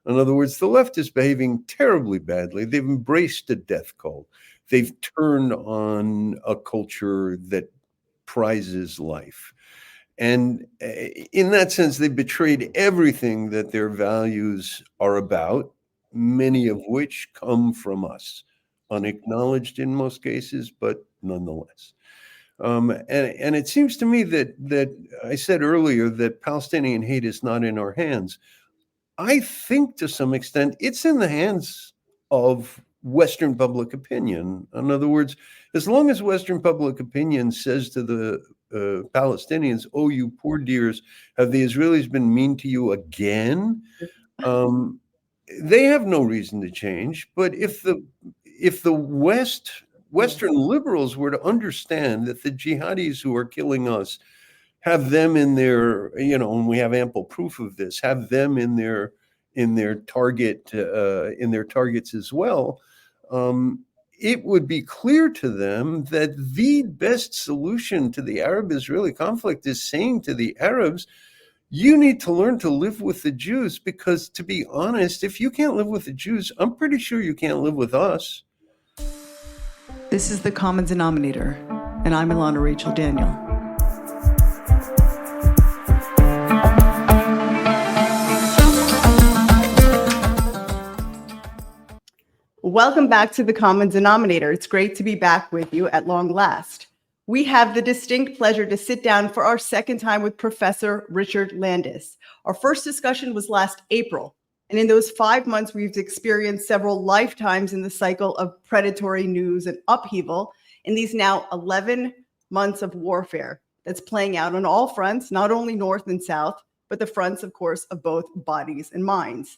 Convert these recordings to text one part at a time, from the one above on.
In other words, the left is behaving terribly badly. They've embraced a death cult. They've turned on a culture that prizes life. And in that sense, they betrayed everything that their values are about, many of which come from us, unacknowledged in most cases, but nonetheless. And it seems to me that I said earlier that Palestinian hate is not in our hands. I think to some extent it's in the hands of Western public opinion. In other words, as long as Western public opinion says to the Palestinians, "Oh, you poor dears, have the Israelis been mean to you again?" They have no reason to change. But if the Western liberals were to understand that the jihadis who are killing us have them in their, and we have ample proof of this, have them in their targets as well, it would be clear to them that the best solution to the Arab-Israeli conflict is saying to the Arabs, you need to learn to live with the Jews, because to be honest, if you can't live with the Jews, I'm pretty sure you can't live with us. This is the Common Denominator, and I'm Ilana Rachel Daniel. Welcome back to the Common Denominator. It's great to be back with you at long last. We have the distinct pleasure to sit down for our second time with Professor Richard Landis. Our first discussion was last April, and in those 5 months, we've experienced several lifetimes in the cycle of predatory news and upheaval in these now 11 months of warfare that's playing out on all fronts, not only North and South, but the fronts, of course, of both bodies and minds.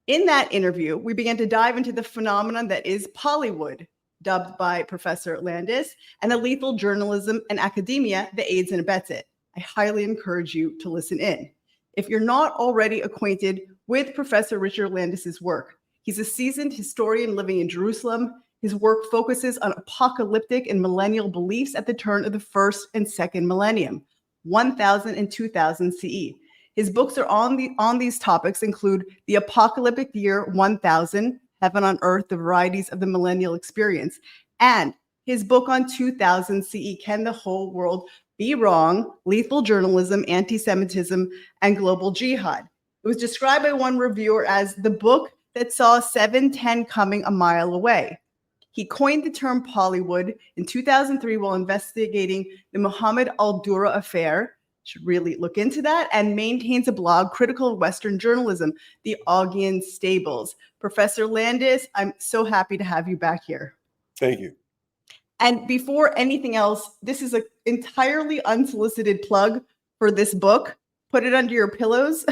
In that interview, we began to dive into the phenomenon that is Pollywood, dubbed by Professor Landis, and the lethal journalism and academia that aids and abets it. I highly encourage you to listen in. If you're not already acquainted with Professor Richard Landis's work, he's a seasoned historian living in Jerusalem. His work focuses on apocalyptic and millennial beliefs at the turn of the first and second millennium, 1000 and 2000 CE. His books are on these topics include The Apocalyptic Year 1000, Heaven on Earth, The Varieties of the Millennial Experience, and his book on 2000 CE, Can the Whole World Be Wrong? Lethal Journalism, Anti-Semitism, and Global Jihad. It was described by one reviewer as the book that saw 710 coming a mile away. He coined the term Pollywood in 2003 while investigating the Mohammed al-Dura affair. Should really look into that, and maintains a blog critical of Western journalism, the Augean Stables. Professor Landis, I'm so happy to have you back here. Thank you. And before anything else, this is an entirely unsolicited plug for this book. Put it under your pillows.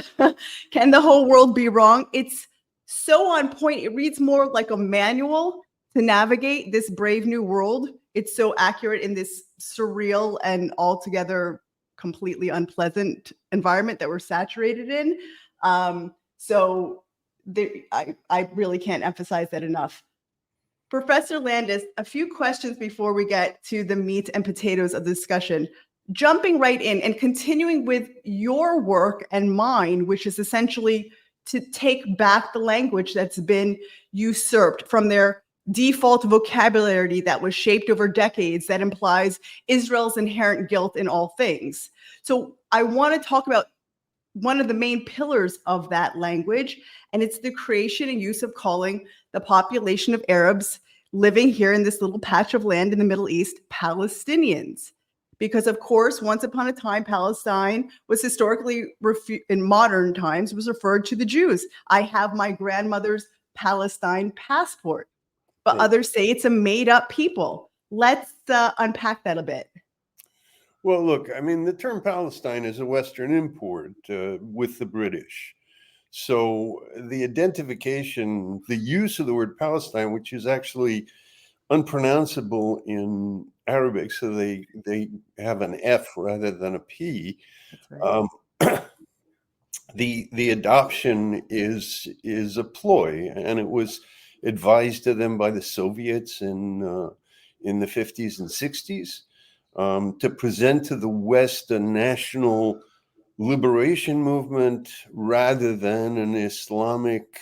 Can the Whole World Be Wrong? It's so on point. It reads more like a manual to navigate this brave new world. It's so accurate in this surreal and altogether completely unpleasant environment that we're saturated in. I really can't emphasize that enough. Professor Landis, a few questions before we get to the meat and potatoes of the discussion. Jumping right in and continuing with your work and mine, which is essentially to take back the language that's been usurped from their default vocabulary that was shaped over decades that implies Israel's inherent guilt in all things. So I want to talk about one of the main pillars of that language, and it's the creation and use of calling the population of Arabs living here in this little patch of land in the Middle East Palestinians. Because of course, once upon a time, Palestine was historically, in modern times, was referred to the Jews. I have my grandmother's Palestine passport. But others say it's a made-up people. Let's unpack that a bit. Well, look, I mean, the term Palestine is a Western import with the British. So the identification, the use of the word Palestine, which is actually unpronounceable in Arabic, so they have an F rather than a P. Right. The adoption is a ploy, and it was advised to them by the Soviets in the 50s and 60s to present to the West a national liberation movement rather than an Islamic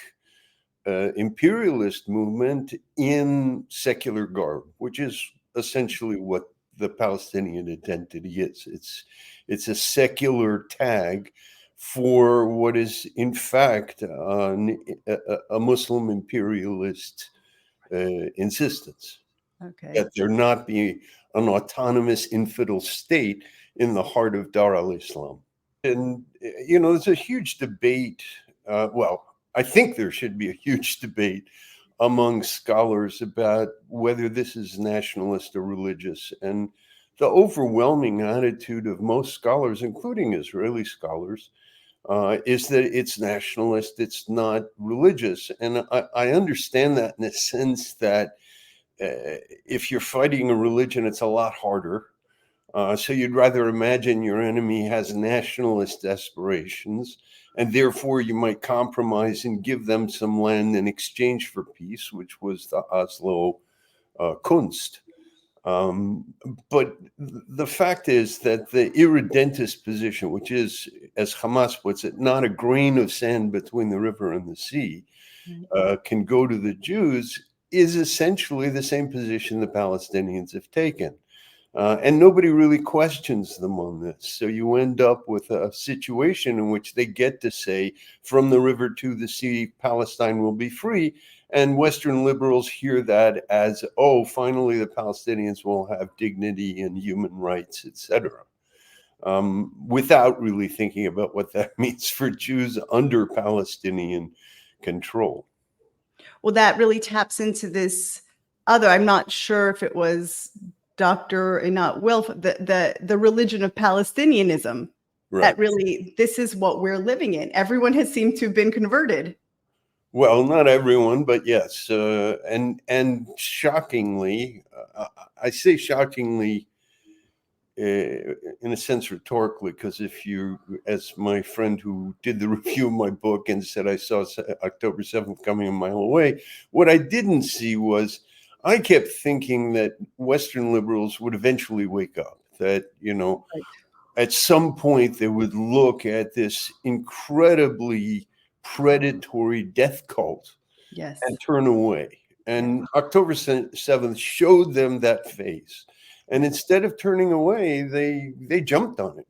imperialist movement in secular garb, which is essentially what the Palestinian identity is. It's a secular tag for what is in fact a Muslim imperialist insistence. Okay. That there not be an autonomous infidel state in the heart of Dar al-Islam. And, there's a huge debate. I think there should be a huge debate among scholars about whether this is nationalist or religious. And the overwhelming attitude of most scholars, including Israeli scholars, is that it's nationalist, it's not religious. And I understand that in the sense that if you're fighting a religion, it's a lot harder. So you'd rather imagine your enemy has nationalist aspirations, and therefore you might compromise and give them some land in exchange for peace, which was the Oslo Kunst. But the fact is that the irredentist position, which is, as Hamas puts it, not a grain of sand between the river and the sea, can go to the Jews, is essentially the same position the Palestinians have taken. And nobody really questions them on this. So you end up with a situation in which they get to say, from the river to the sea, Palestine will be free. And Western liberals hear that as, oh, finally the Palestinians will have dignity and human rights, etc., without really thinking about what that means for Jews under Palestinian control. Well, that really taps into this other, I'm not sure if it was Dr. Einat Wilf, the religion of Palestinianism. Right. That really, this is what we're living in. Everyone has seemed to have been converted. Well, not everyone, but yes. And shockingly, I say shockingly in a sense rhetorically, because if you, as my friend who did the review of my book and said I saw October 7th coming a mile away, what I didn't see was I kept thinking that Western liberals would eventually wake up, that, right. At some point they would look at this incredibly predatory death cult, yes, and turn away. And October 7th showed them that face. And instead of turning away, they jumped on it.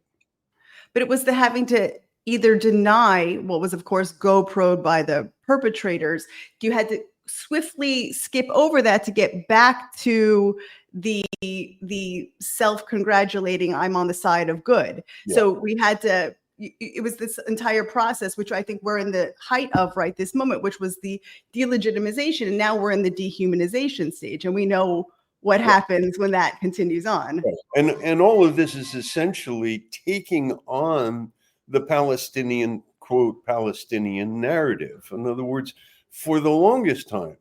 But it was the having to either deny what was, of course, GoPro'd by the perpetrators. You had to swiftly skip over that to get back to the self-congratulating, I'm on the side of good. Yeah. So we had to, it was this entire process, which I think we're in the height of right this moment, which was the delegitimization. And now we're in the dehumanization stage. And we know what happens when that continues on. And all of this is essentially taking on the Palestinian, quote, Palestinian narrative. In other words, for the longest time,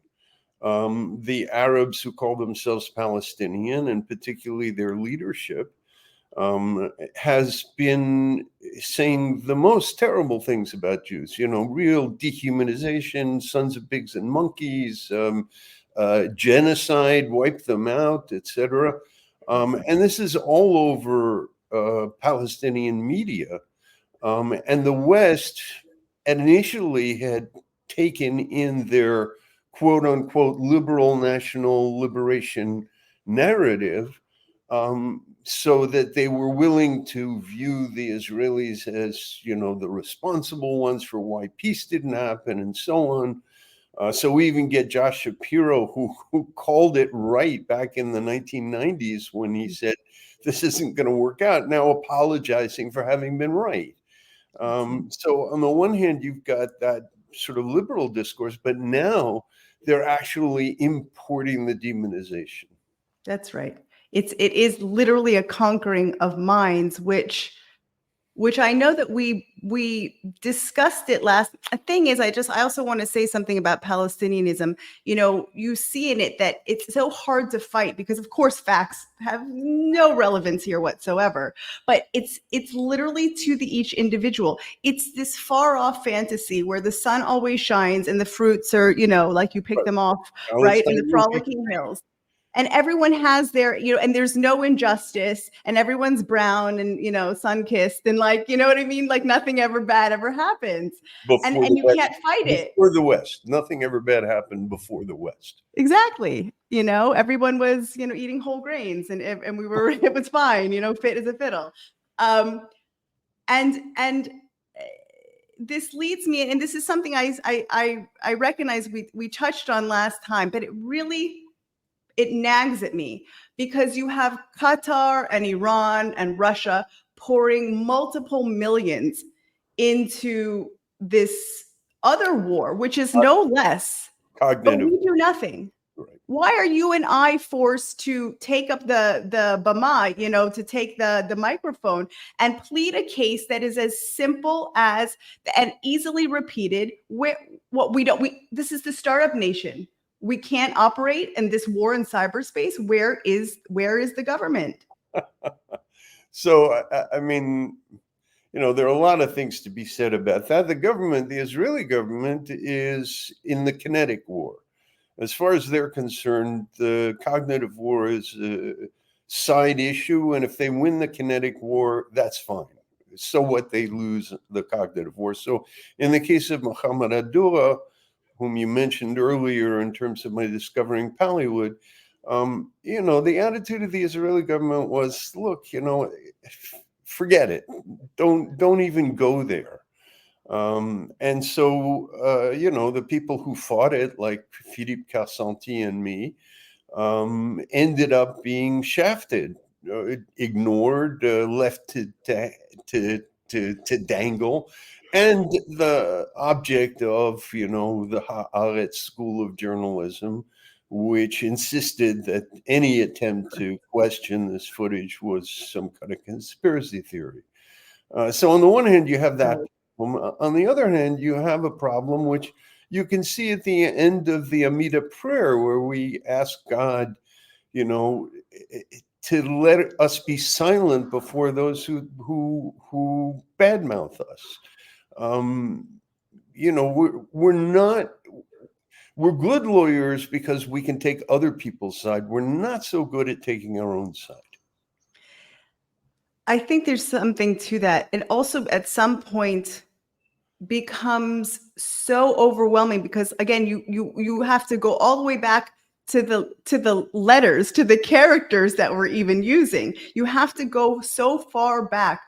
the Arabs who call themselves Palestinian, and particularly their leadership, has been saying the most terrible things about Jews, real dehumanization, sons of pigs and monkeys, genocide, wipe them out, etc. And this is all over Palestinian media. And the West initially had taken in their quote unquote liberal national liberation narrative, so that they were willing to view the Israelis as, the responsible ones for why peace didn't happen and so on. So we even get Josh Shapiro, who called it right back in the 1990s when he said, this isn't going to work out, now apologizing for having been right. So on the one hand, you've got that sort of liberal discourse, but now they're actually importing the demonization. That's right. It is literally a conquering of minds, which I know that we discussed it last. The thing is, I also want to say something about Palestinianism. You see in it that it's so hard to fight because, of course, facts have no relevance here whatsoever. But it's literally to each individual. It's this far off fantasy where the sun always shines and the fruits are, like you pick them off, right, in the frolicking hills. And everyone has their, and there's no injustice, and everyone's brown and, sun-kissed, and like, you know what I mean? Like nothing ever bad ever happens. And you can't fight it. Before the West, nothing ever bad happened before the West. Exactly. Everyone was, eating whole grains, and we were, it was fine, fit as a fiddle. And this leads me, and this is something I recognize we touched on last time, but it nags at me, because you have Qatar and Iran and Russia pouring multiple millions into this other war, which is no less cognitive. But we do nothing. Right. Why are you and I forced to take up the bama, to take the microphone and plead a case that is as simple as and easily repeated? This is the startup nation. We can't operate in this war in cyberspace. Where is the government? So, I mean, there are a lot of things to be said about that. The Israeli government is in the kinetic war. As far as they're concerned, the cognitive war is a side issue. And if they win the kinetic war, that's fine. So what, they lose the cognitive war. So in the case of Muhammad Adura, whom you mentioned earlier in terms of my discovering Pallywood, the attitude of the Israeli government was, look, forget it. Don't even go there. And so, the people who fought it, like Philippe Carcenti and me, ended up being shafted, ignored, left to dangle. And the object of, the Haaretz School of Journalism, which insisted that any attempt to question this footage was some kind of conspiracy theory. So on the one hand, you have that problem. On the other hand, you have a problem which you can see at the end of the Amida prayer, where we ask God, to let us be silent before those who badmouth us. We're good lawyers because we can take other people's side. We're not so good at taking our own side. I think there's something to that. It also at some point becomes so overwhelming, because again, you have to go all the way back to the letters, to the characters that we're even using. You have to go so far back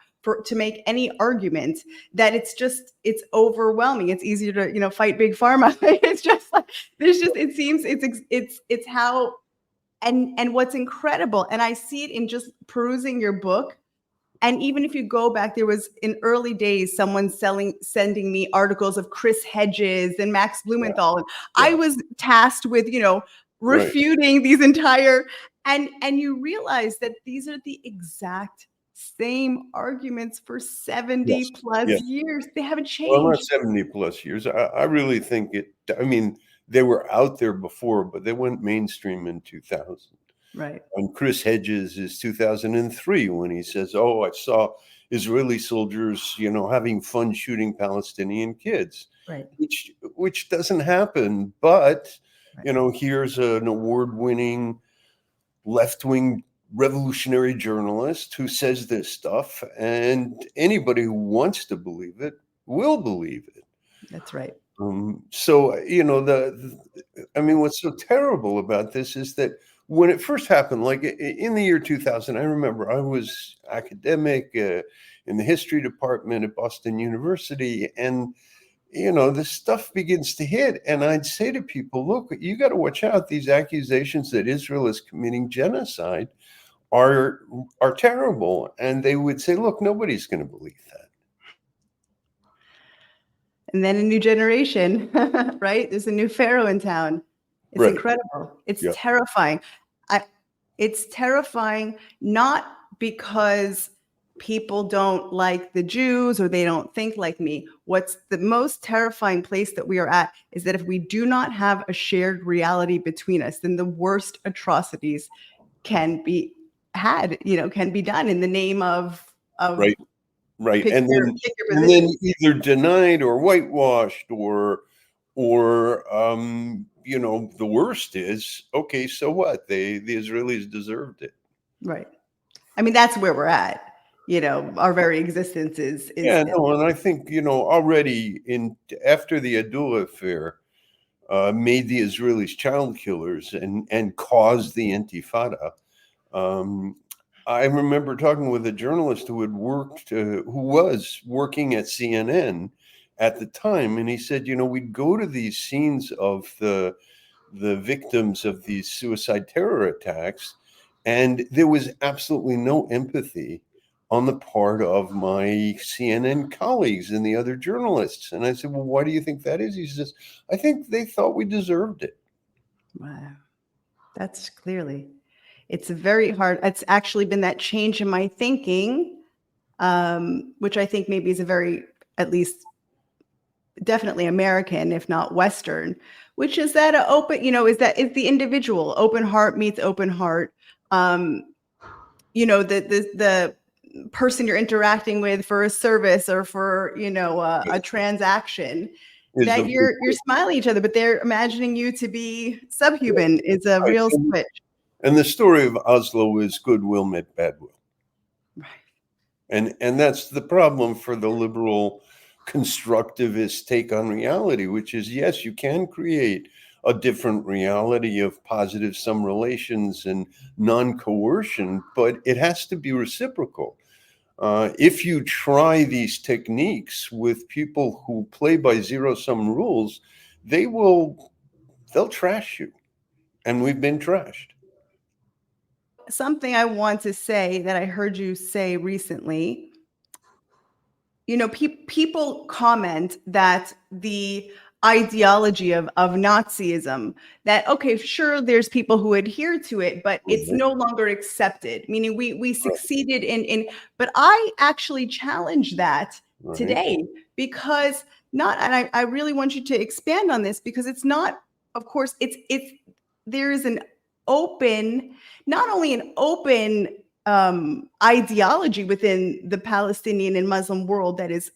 to make any argument that it's overwhelming. It's easier to fight big pharma. It's just like it seems it's how, and what's incredible, and I see it in just perusing your book. And even if you go back, there was in early days someone sending me articles of Chris Hedges and Max Blumenthal, and I was tasked with refuting these entire, and you realize that these are the exact same arguments for 70 plus years. They haven't changed. Well, not 70 plus years. I really think they were out there before, but they went mainstream in 2000. Right. And Chris Hedges is 2003 when he says, "Oh, I saw Israeli soldiers, having fun shooting Palestinian kids," right? Which doesn't happen. But here's an award-winning left-wing revolutionary journalist who says this stuff, and anybody who wants to believe it will believe it. That's right. So what's so terrible about this is that when it first happened, like in the year 2000, I remember I was academic in the history department at Boston University, and this stuff begins to hit, and I'd say to people, look, you got to watch out. These accusations that Israel is committing genocide are terrible. And they would say, look, nobody's going to believe that. And then a new generation, right? There's a new pharaoh in town. It's incredible. It's terrifying. It's terrifying, not because people don't like the Jews or they don't think like me. What's the most terrifying place that we are at is that if we do not have a shared reality between us, then the worst atrocities can be can be done in the name of Right. And then either denied or whitewashed or Or, the worst is, okay, so what? The Israelis deserved it. Right. I mean, that's where we're at. Our very existence Yeah, no, and I think, already after the Adula affair made the Israelis child killers and caused the Intifada. Um, I remember talking with a journalist who was working at CNN at the time, and he said, we'd go to these scenes of the victims of these suicide terror attacks, and there was absolutely no empathy on the part of my CNN colleagues and the other journalists. And I said, well, why do you think that is? He says, I think they thought we deserved it. Wow. That's clearly. It's very hard. It's actually been that change in my thinking, which I think maybe is a very, at least definitely American, if not Western, which is that is the individual. Open heart meets open heart. The person you're interacting with for a service or for a transaction, that you're smiling at each other, but they're imagining you to be subhuman is a real switch. And the story of Oslo is goodwill met badwill. Right. And that's the problem for the liberal constructivist take on reality, which is, yes, you can create a different reality of positive sum relations and non-coercion, but it has to be reciprocal. If you try these techniques with people who play by zero-sum rules, they'll trash you. And we've been trashed. Something I want to say that I heard you say recently, people comment that the ideology of Nazism, that, okay, sure, there's people who adhere to it, but it's no longer accepted, meaning we succeeded in, but I actually challenge that today, because and I really want you to expand on this, because it's not, of course, there is an open, not only an open ideology within the Palestinian and Muslim world that is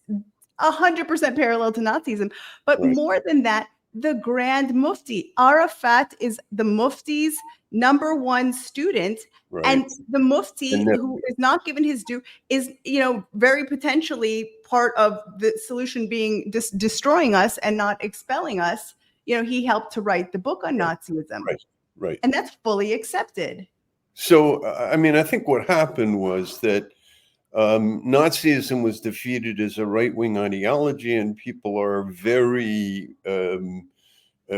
100% parallel to Nazism, but more than that, the Grand Mufti Arafat is the Mufti's number one student, and the Mufti, who is not given his due, is very potentially part of the solution being destroying us and not expelling us. He helped to write the book on Nazism, and that's fully accepted. So, I mean, I think what happened was that Nazism was defeated as a right-wing ideology, and people are very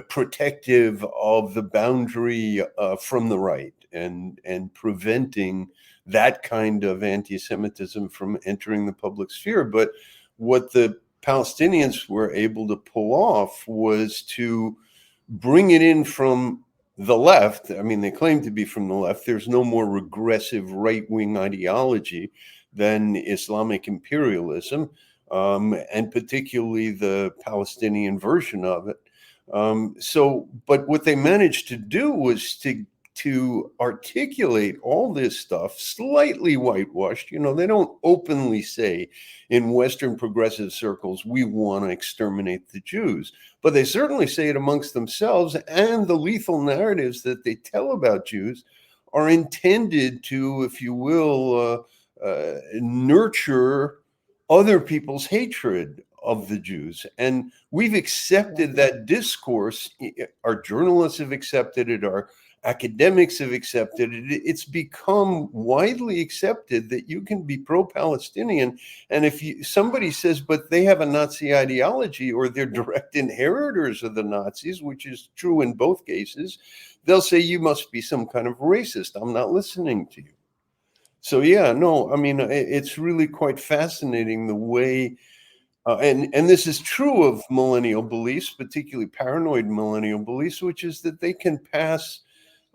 protective of the boundary from the right and preventing that kind of anti-Semitism from entering the public sphere. But what the Palestinians were able to pull off was to bring it in from the left. I mean, they claim to be from the left. There's no more regressive right-wing ideology than Islamic imperialism, and particularly the Palestinian version of it. But what they managed to do was to articulate all this stuff slightly whitewashed. They don't openly say in Western progressive circles, we want to exterminate the Jews, but they certainly say it amongst themselves, and the lethal narratives that they tell about Jews are intended to, if you will, nurture other people's hatred of the Jews. And we've accepted that discourse. Our journalists have accepted it. Our academics have accepted it. It's become widely accepted that you can be pro-Palestinian, and if somebody says, but they have a Nazi ideology or they're direct inheritors of the Nazis, which is true in both cases, they'll say you must be some kind of racist. I'm not listening to you. So yeah, no, I mean, it's really quite fascinating the way, and this is true of millennial beliefs, particularly paranoid millennial beliefs, which is that they can pass.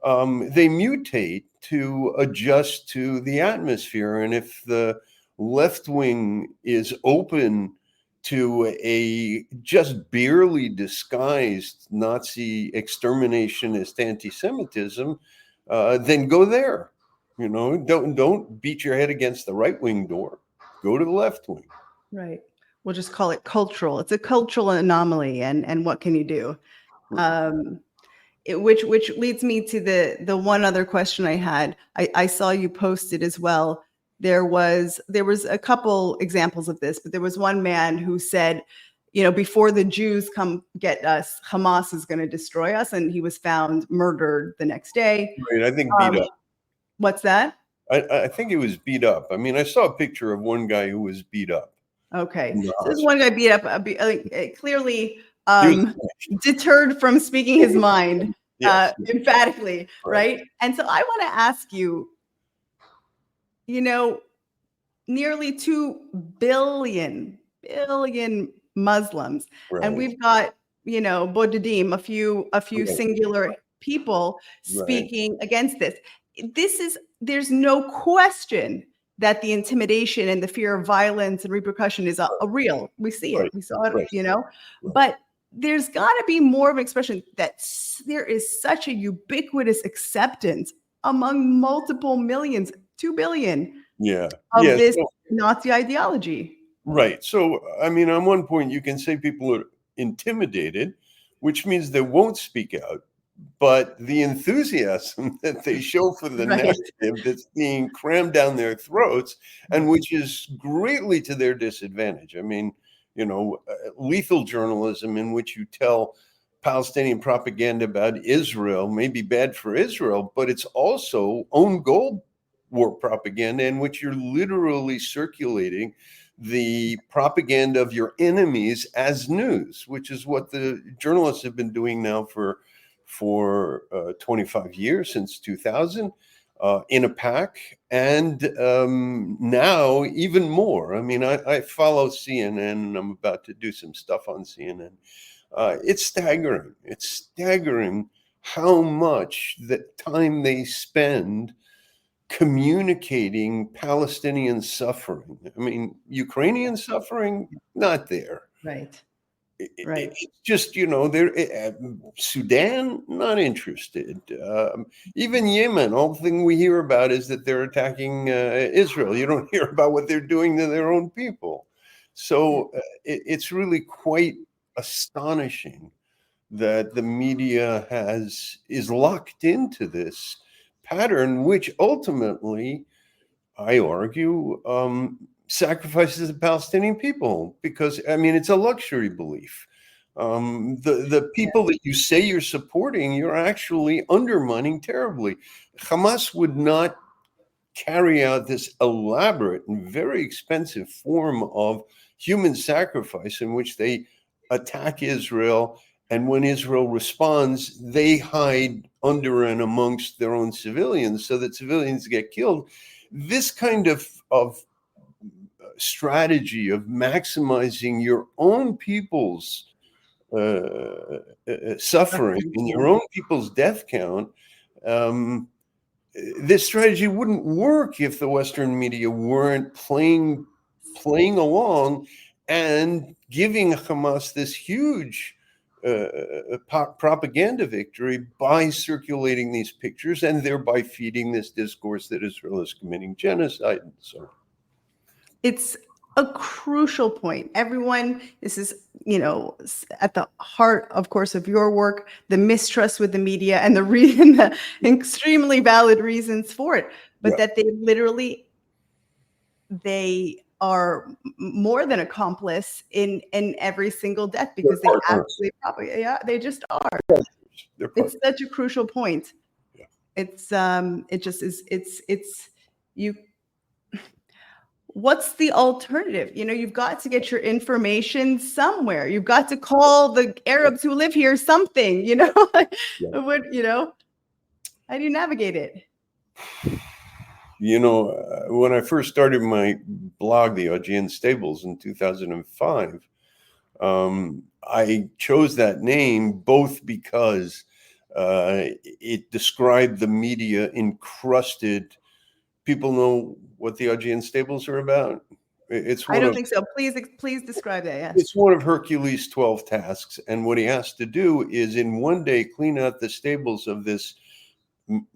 They mutate to adjust to the atmosphere. And if the left wing is open to a just barely disguised Nazi exterminationist anti-Semitism, then go there. Don't beat your head against the right wing door. Go to the left wing. Right. we'll just call it cultural. It's a cultural anomaly, and what can you do? Which leads me to the one other question I had. I saw you posted as well. There was a couple examples of this, but there was one man who said, before the Jews come get us, Hamas is going to destroy us, and he was found murdered the next day. Right, I think beat up. What's that? I think it was beat up. I mean, I saw a picture of one guy who was beat up. Okay, so this one guy beat up, clearly He deterred from speaking his mind. Yes. Emphatically, right? And so I want to ask you, nearly 2 billion Muslims, Right. and we've got, Bodedim, a few Right. singular people speaking against this. There's no question that the intimidation and the fear of violence and repercussion is a real. We see it. We saw it, but there's got to be more of an expression that there is such a ubiquitous acceptance among multiple millions, 2 billion, of this Nazi ideology. Right. So, I mean, on one point, you can say people are intimidated, which means they won't speak out. But the enthusiasm that they show for the narrative that's being crammed down their throats, and which is greatly to their disadvantage. I mean, lethal journalism in which you tell Palestinian propaganda about Israel may be bad for Israel, but it's also own goal war propaganda in which you're literally circulating the propaganda of your enemies as news, which is what the journalists have been doing now for 25 years, since 2000, in a pack, and now even more. I mean, I follow CNN, and I'm about to do some stuff on CNN. It's staggering. It's staggering how much the time they spend communicating Palestinian suffering. I mean, Ukrainian suffering, not there. Right. It's just, they're Sudan, not interested. Even Yemen, all the thing we hear about is that they're attacking Israel. You don't hear about what they're doing to their own people. So it's really quite astonishing that the media is locked into this pattern, which ultimately, I argue, sacrifices the Palestinian people, because, I mean, it's a luxury belief. The people that you say you're supporting, you're actually undermining terribly. Hamas would not carry out this elaborate and very expensive form of human sacrifice in which they attack Israel, and when Israel responds, they hide under and amongst their own civilians so that civilians get killed. This kind of strategy of maximizing your own people's suffering and your own people's death count, this strategy wouldn't work if the Western media weren't playing along and giving Hamas this huge propaganda victory by circulating these pictures and thereby feeding this discourse that Israel is committing genocide. And so it's a crucial point. Everyone, this is, at the heart, of course, of your work, the mistrust with the media and the extremely valid reasons for it, but that they are more than accomplice in every single death, because they actually they just are. It's such a crucial point. It's it just is, it's you. What's the alternative? You've got to get your information somewhere. You've got to call the Arabs who live here something, what, how do you navigate it? When I first started my blog, The Augean Stables, in 2005, I chose that name both because it described the media encrusted. People know what the Augean Stables are about? I don't think so. Please describe that. Yes. It's one of Hercules' 12 tasks. And what he has to do is in one day clean out the stables of this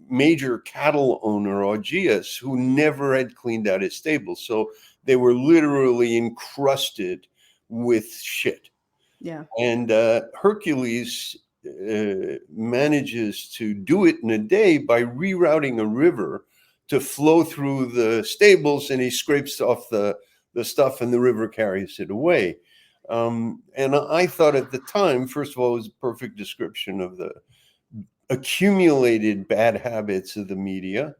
major cattle owner, Augeas, who never had cleaned out his stables. So they were literally encrusted with shit. Yeah. And Hercules manages to do it in a day by rerouting a river to flow through the stables, and he scrapes off the stuff, and the river carries it away. And I thought at the time, first of all, it was a perfect description of the accumulated bad habits of the media,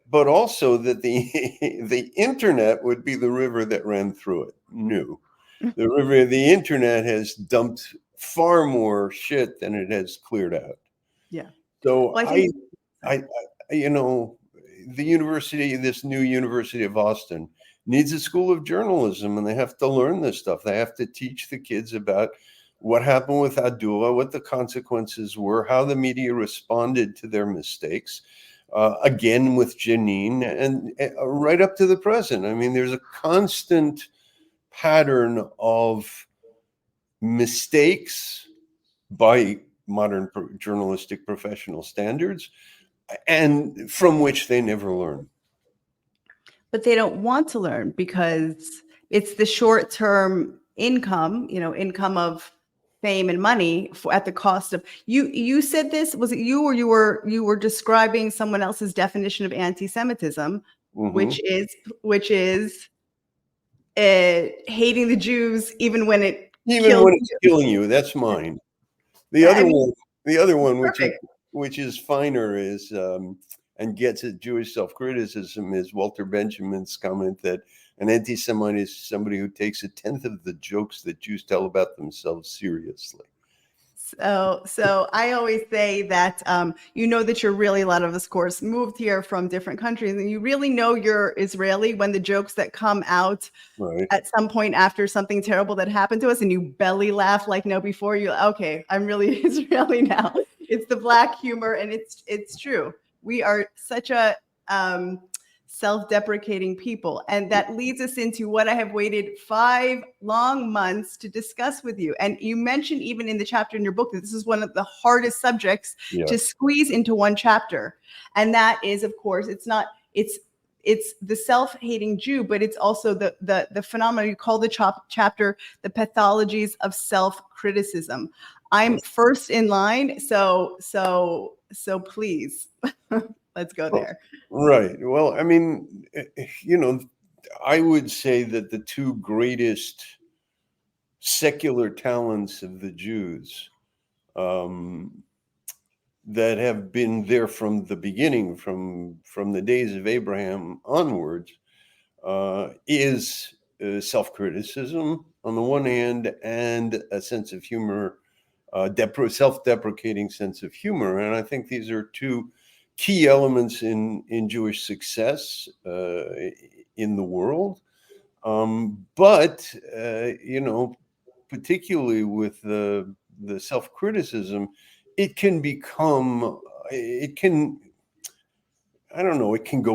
but also that the internet would be the river that ran through it. No, the internet has dumped far more shit than it has cleared out. Yeah. So Well, I I you know, this new University of Austin needs a school of journalism, and they have to learn this stuff. They have to teach the kids about what happened with Abdullah, what the consequences were, how the media responded to their mistakes. Again with Janine, and right up to the present. I mean, there's a constant pattern of mistakes by modern journalistic professional standards, and from which they never learn. But they don't want to learn because it's the short-term income, income of fame and money at the cost of you said this, was it you, or you were describing someone else's definition of anti-Semitism, which is hating the Jews even when it kills it's killing you. That's mine. The other one, which is finer, is and gets at Jewish self-criticism, is Walter Benjamin's comment that an anti-Semite is somebody who takes 1/10 of the jokes that Jews tell about themselves seriously. So I always say that that you're really, a lot of us, of course, moved here from different countries, and you really know you're Israeli when the jokes that come out at some point after something terrible that happened to us, and you belly laugh like no before. You okay? I'm really Israeli now. It's the black humor, and it's true. We are such a self-deprecating people. And that leads us into what I have waited 5 long months to discuss with you. And you mentioned even in the chapter in your book that this is one of the hardest subjects to squeeze into one chapter. And that is, of course, it's the self-hating Jew, but it's also the phenomenon you call the chapter, the pathologies of self-criticism. I'm first in line. So please, let's go there. Right. Well, I mean, I would say that the two greatest secular talents of the Jews that have been there from the beginning, from the days of Abraham onwards, is self-criticism on the one hand, and a sense of humor, self-deprecating sense of humor. And I think these are two key elements in Jewish success in the world. But particularly with the self-criticism, it can go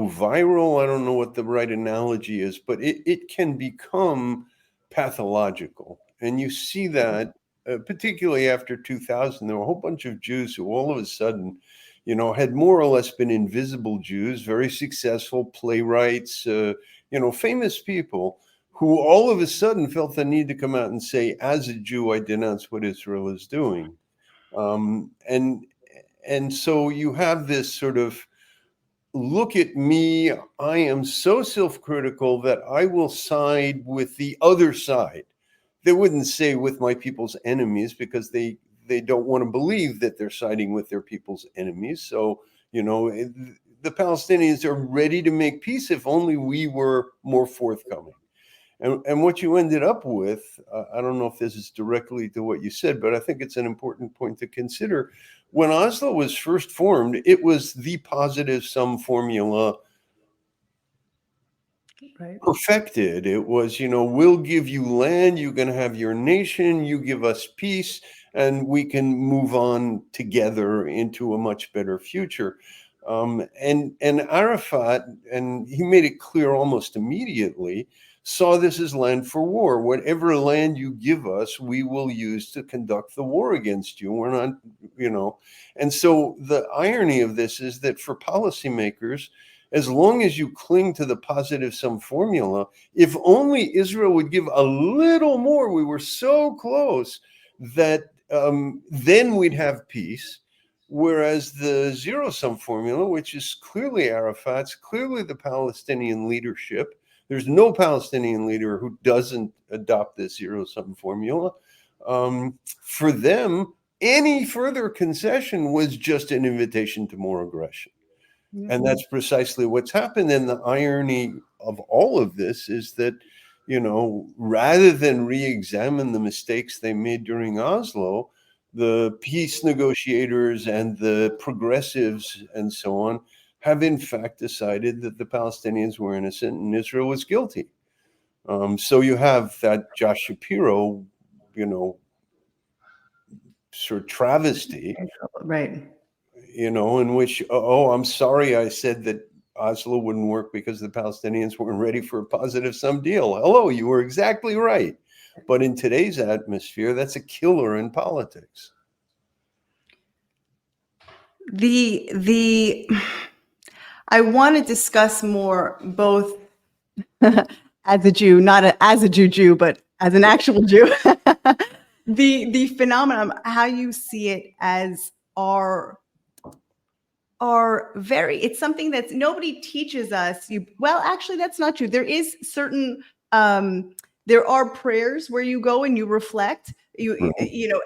viral. I don't know what the right analogy is, but it can become pathological. And you see that particularly after 2000, there were a whole bunch of Jews who all of a sudden, had more or less been invisible Jews, very successful playwrights, famous people, who all of a sudden felt the need to come out and say, as a Jew, I denounce what Israel is doing. And so you have this sort of, look at me, I am so self-critical that I will side with the other side. They wouldn't say with my people's enemies, because they don't want to believe that they're siding with their people's enemies. So, the Palestinians are ready to make peace if only we were more forthcoming. And what you ended up with, I don't know if this is directly to what you said, but I think it's an important point to consider. When Oslo was first formed, it was the positive sum formula perfected. It was, we'll give you land, you're going to have your nation, you give us peace, and we can move on together into a much better future. And Arafat, and he made it clear almost immediately, saw this as land for war. Whatever land you give us, we will use to conduct the war against you. We're not, And so the irony of this is that for policymakers, as long as you cling to the positive sum formula, if only Israel would give a little more, we were so close that then we'd have peace. Whereas the zero-sum formula, which is clearly Arafat's, clearly the Palestinian leadership, there's no Palestinian leader who doesn't adopt this zero-sum formula. For them, any further concession was just an invitation to more aggression. Mm-hmm. And that's precisely what's happened. And the irony of all of this is that, rather than re-examine the mistakes they made during Oslo, the peace negotiators and the progressives and so on have in fact decided that the Palestinians were innocent and Israel was guilty. So you have that Josh Shapiro, sort of travesty, right? In which, I'm sorry I said that Oslo wouldn't work because the Palestinians weren't ready for a positive sum deal. Hello, you were exactly right. But in today's atmosphere, that's a killer in politics. I want to discuss more both as a Jew, not as a Jew, but as an actual Jew, the phenomenon, how you see it as it's something that's nobody teaches us. Well, actually, that's not true. There is certain, there are prayers where you go and you reflect,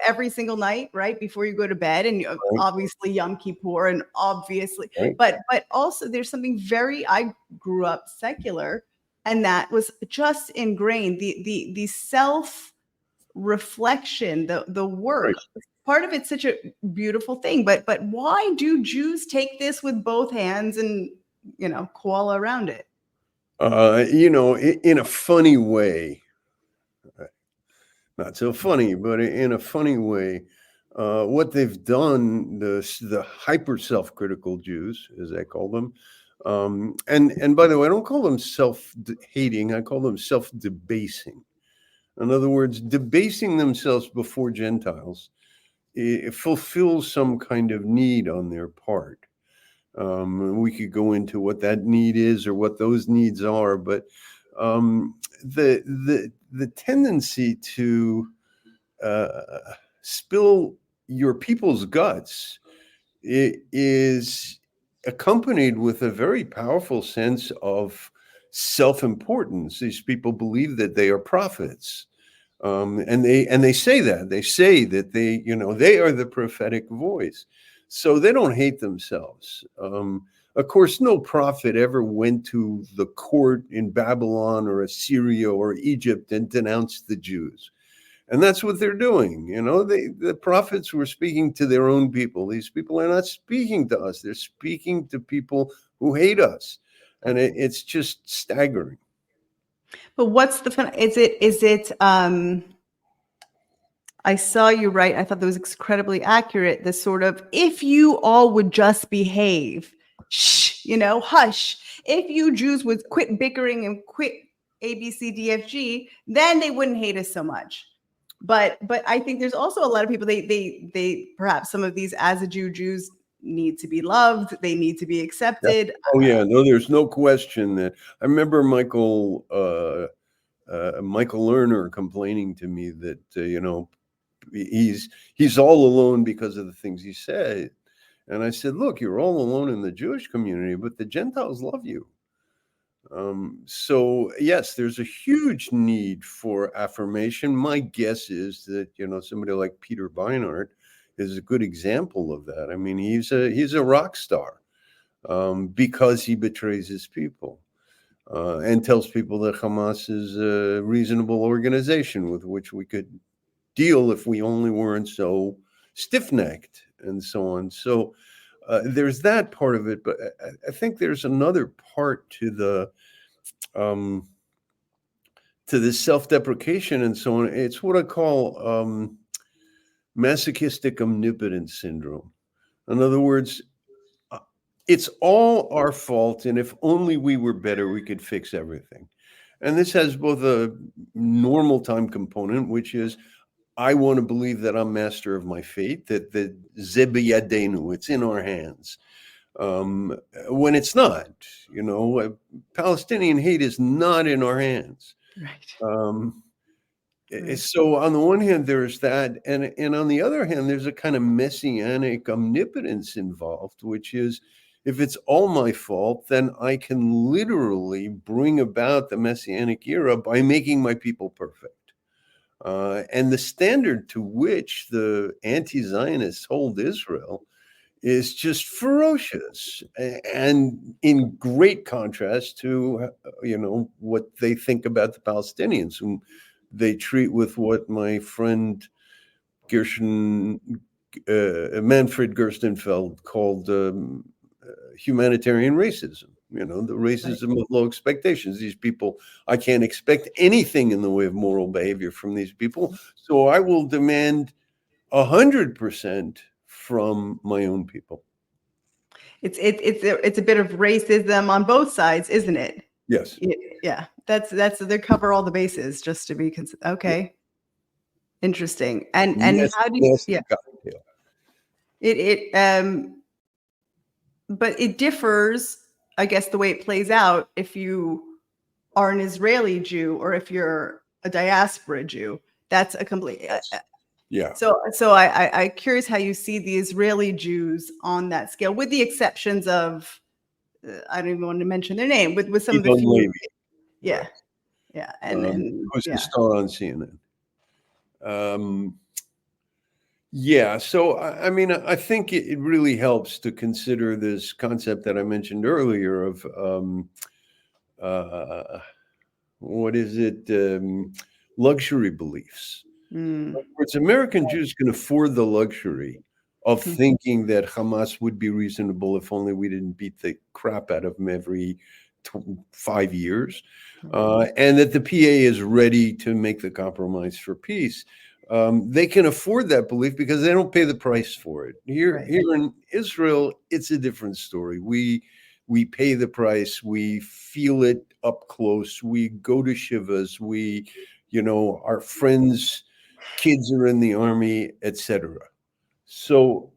every single night, right, before you go to bed, and obviously Yom Kippur, and obviously, but also there's something I grew up secular, and that was just ingrained, the self-reflection, the work. Right. Part of it's such a beautiful thing, but why do Jews take this with both hands and, koala around it? In a funny way, not so funny, but in a funny way, what they've done, the hyper self-critical Jews, as I call them, and by the way, I don't call them self-hating, I call them self-debasing. In other words, debasing themselves before Gentiles, it fulfills some kind of need on their part. We could go into what that need is or what those needs are, but the tendency to spill your people's guts is accompanied with a very powerful sense of self-importance. These people believe that they are prophets. And they say that they are the prophetic voice, so they don't hate themselves. Of course, no prophet ever went to the court in Babylon or Assyria or Egypt and denounced the Jews, and that's what they're doing. The prophets were speaking to their own people. These people are not speaking to us; they're speaking to people who hate us, and it's just staggering. But what's is it, I saw you right. I thought that was incredibly accurate. The sort of, if you all would just behave, hush. If you Jews would quit bickering and quit A, B, C, D, F, G, then they wouldn't hate us so much. But I think there's also a lot of people, they perhaps some of these as a Jews need to be loved. They need to be accepted. Yeah. Oh yeah, no, there's no question that. I remember Michael Lerner complaining to me that he's all alone because of the things he said, and I said, look, you're all alone in the Jewish community, but the Gentiles love you. So yes, there's a huge need for affirmation. My guess is that somebody like Peter Beinart is a good example of that. I mean, he's a rock star because he betrays his people and tells people that Hamas is a reasonable organization with which we could deal if we only weren't so stiff-necked and so on. So there's that part of it, but I think there's another part to the self-deprecation and so on. It's what I call masochistic omnipotence syndrome. In other words, it's all our fault, and if only we were better, we could fix everything. And this has both a normal time component, which is I want to believe that I'm master of my fate, that the zebiyadenu, it's in our hands. when it's not. Palestinian hate is not in our hands. Right. Um, Right. So on the one hand, there's that, and on the other hand, there's a kind of messianic omnipotence involved, which is, if it's all my fault, then I can literally bring about the messianic era by making my people perfect. And the standard to which the anti-Zionists hold Israel is just ferocious, and in great contrast to what they think about the Palestinians, whom they treat with what my friend Manfred Gerstenfeld called humanitarian racism. The racism of low expectations. These people, I can't expect anything in the way of moral behavior from these people, so I will demand 100% from my own people. It's a bit of racism on both sides, isn't it? Yes. Yeah. That's they cover all the bases, just to be okay. Interesting. And Yes, how do you, yes, yeah. cocktail. But it differs, I guess, the way it plays out if you are an Israeli Jew or if you're a diaspora Jew. That's a complete. Yeah. So I'm curious how you see the Israeli Jews on that scale, with the exceptions of I don't even want to mention their name, with some of the few. Yeah. Right. Yeah. And who's yeah. the star on CNN? Yeah, so I mean, I think it really helps to consider this concept that I mentioned earlier of what is it? Luxury beliefs. In other words, American Jews can afford the luxury of thinking that Hamas would be reasonable if only we didn't beat the crap out of them every 5 years, and that the PA is ready to make the compromise for peace. They can afford that belief because they don't pay the price for it. Here in Israel, it's a different story. We pay the price. We feel it up close. We go to shivas. Our friends' kids are in the army, etc. So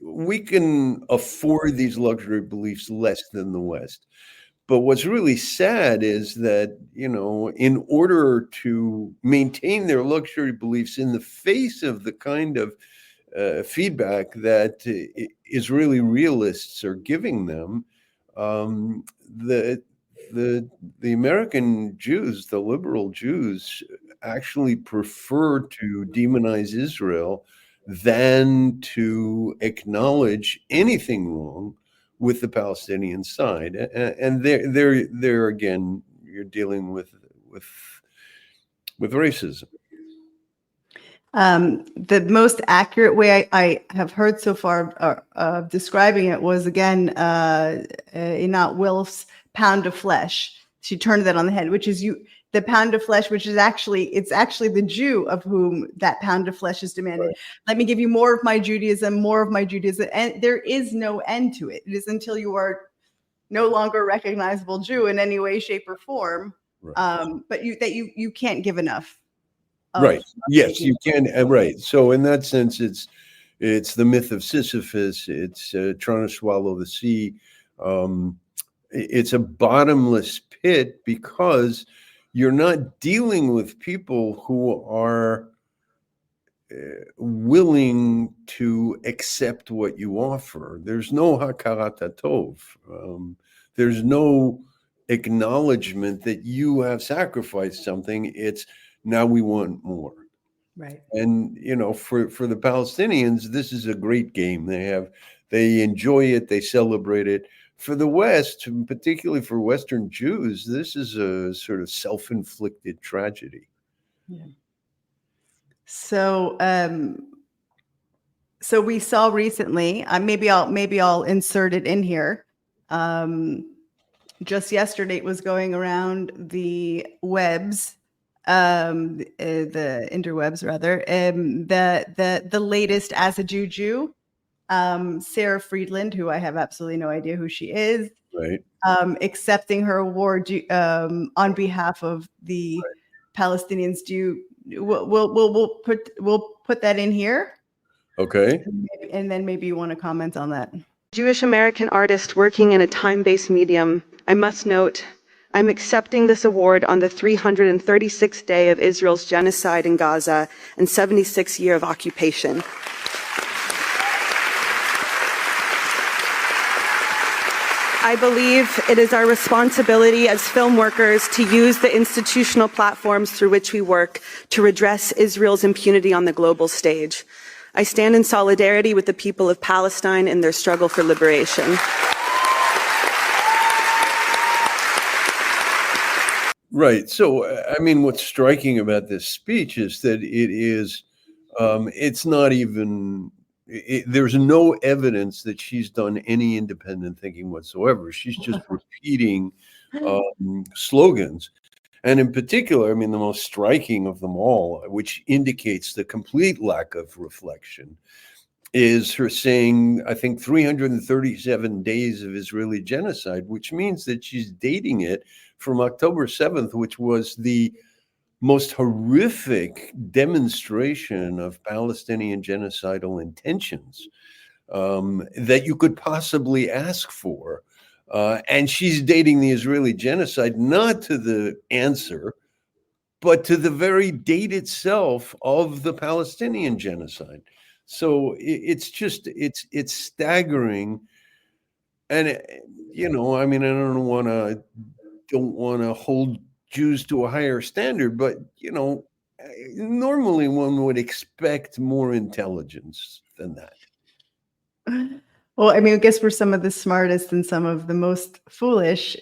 we can afford these luxury beliefs less than the West. But what's really sad is that, in order to maintain their luxury beliefs in the face of the kind of feedback that Israeli realists are giving them, the American Jews, the liberal Jews, actually prefer to demonize Israel than to acknowledge anything wrong with the Palestinian side. And there again, you're dealing with racism. The most accurate way I have heard so far of describing it was, again, Einat Wilf's pound of flesh. She turned that on the head, which is the pound of flesh, which is actually the Jew of whom that pound of flesh is demanded. Right. Let me give you more of my Judaism, and there is no end to it. It is until you are no longer a recognizable Jew in any way, shape, or form. Right. But you can't give enough. Right. Yes, you can. Right. So in that sense, it's the myth of Sisyphus. It's trying to swallow the sea. It's a bottomless pit because you're not dealing with people who are willing to accept what you offer. There's no hakarat hatov. There's no acknowledgement that you have sacrificed something. It's now we want more. Right. And for the Palestinians, this is a great game. They enjoy it, they celebrate it. For the West, particularly for Western Jews, this is a sort of self-inflicted tragedy. Yeah. So so we saw recently, maybe I'll insert it in here. Just yesterday it was going around the webs, the interwebs rather, the latest As a Jew, Sarah Friedland, who I have absolutely no idea who she is, right, accepting her award on behalf of the Palestinians. We'll put that in here. Okay. And then maybe you want to comment on that. Jewish American artist working in a time-based medium, I must note, I'm accepting this award on the 336th day of Israel's genocide in Gaza and 76th year of occupation. I believe it is our responsibility as film workers to use the institutional platforms through which we work to redress Israel's impunity on the global stage. I stand in solidarity with the people of Palestine in their struggle for liberation. Right. So, I mean, what's striking about this speech is that it's not even, there's no evidence that she's done any independent thinking whatsoever. She's just repeating slogans. And in particular, I mean, the most striking of them all, which indicates the complete lack of reflection, is her saying, I think, 337 days of Israeli genocide, which means that she's dating it from October 7th, which was the most horrific demonstration of Palestinian genocidal intentions that you could possibly ask for. And she's dating the Israeli genocide not to the answer, but to the very date itself of the Palestinian genocide. So it's staggering. And, I mean, I don't want to hold Jews to a higher standard, but, normally one would expect more intelligence than that. Well, I mean, I guess we're some of the smartest and some of the most foolish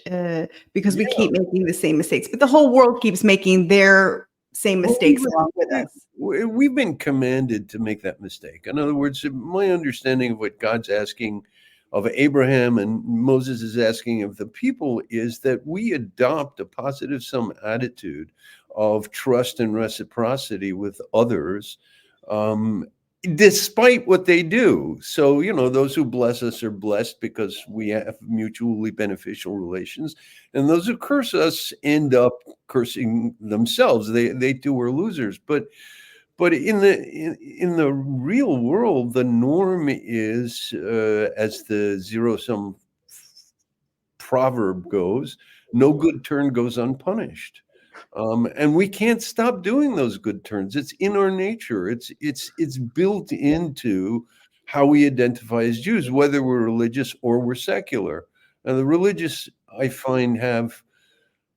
because we keep making the same mistakes. But the whole world keeps making their same mistakes along with us. We've been commanded to make that mistake. In other words, my understanding of what God's asking of Abraham and Moses is asking of the people is that we adopt a positive sum attitude of trust and reciprocity with others, despite what they do. So, those who bless us are blessed because we have mutually beneficial relations. And those who curse us end up cursing themselves. They too are losers. But in the real world, the norm is, as the zero-sum proverb goes, no good turn goes unpunished. And we can't stop doing those good turns. It's in our nature. It's built into how we identify as Jews, whether we're religious or we're secular. And the religious, I find, have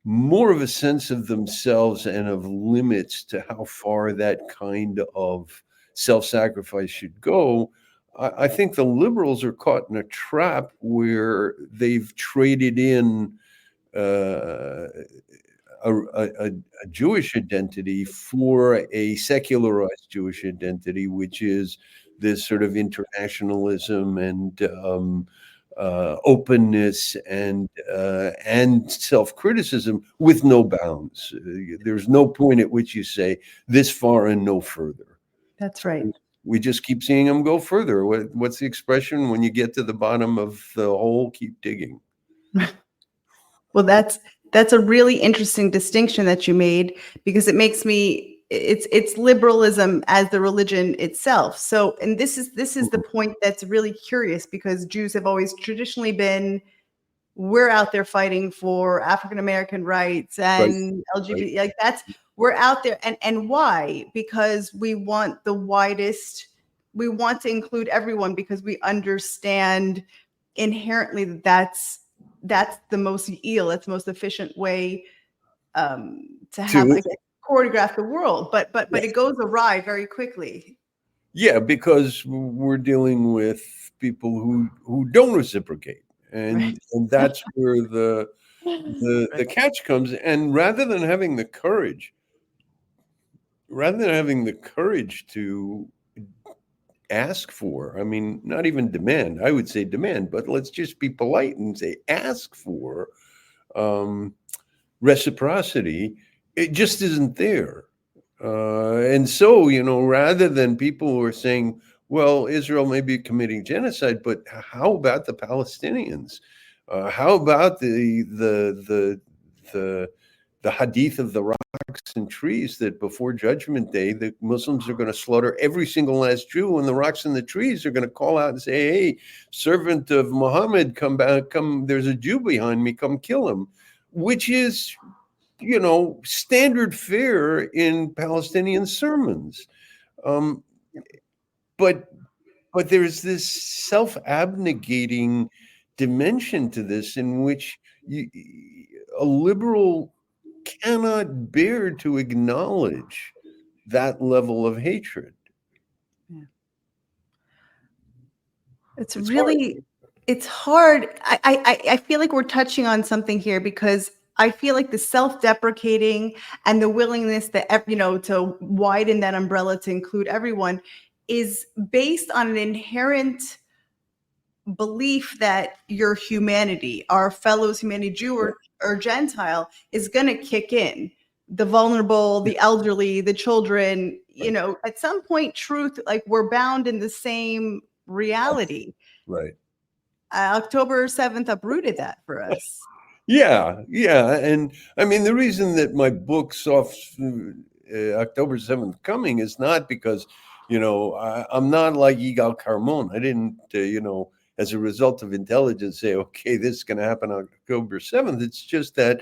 more of a sense of themselves and of limits to how far that kind of self-sacrifice should go. I think the liberals are caught in a trap where they've traded in a Jewish identity for a secularized Jewish identity, which is this sort of internationalism and openness and self-criticism with no bounds. There's no point at which you say this far and no further. That's right. We just keep seeing them go further. What's the expression? When you get to the bottom of the hole, keep digging. Well, that's a really interesting distinction that you made, because it makes me, it's liberalism as the religion itself. So, and this is the point that's really curious, because Jews have always traditionally been, we're out there fighting for African-American rights and LGBT, like that's, we're out there. And why? Because we want the widest, we want to include everyone, because we understand inherently that's the most that's the most efficient way to have, I guess, choreograph the world. But it goes awry very quickly. Yeah, because we're dealing with people who don't reciprocate, and that's where the catch comes. And rather than having the courage to ask for, I mean, not even demand, I would say demand, but let's just be polite and say ask for reciprocity, it just isn't there. And so, rather than people who are saying, well, Israel may be committing genocide, but how about the Palestinians? How about the the hadith of the rocks and trees, that before Judgment Day, the Muslims are going to slaughter every single last Jew, and the rocks and the trees are going to call out and say, hey, servant of Muhammad, come back, come, there's a Jew behind me, come kill him, which is, you know, standard fare in Palestinian sermons. But there's this self-abnegating dimension to this in which a liberal cannot bear to acknowledge that level of hatred. Yeah. It's really hard. It's hard. I feel like we're touching on something here, because I feel like the self-deprecating and the willingness that, you know, to widen that umbrella to include everyone is based on an inherent belief that your humanity, our fellows humanity, Jew or Gentile, is going to kick in. The vulnerable, the elderly, the children, you know, at some point, truth, like, we're bound in the same reality. Right. October 7th uprooted that for us. Yeah. And I mean, the reason that my book saw October 7th coming is not because, you know, I'm not like Yigal Carmon. I didn't, you know, as a result of intelligence say, okay, this is going to happen on October 7th. It's just that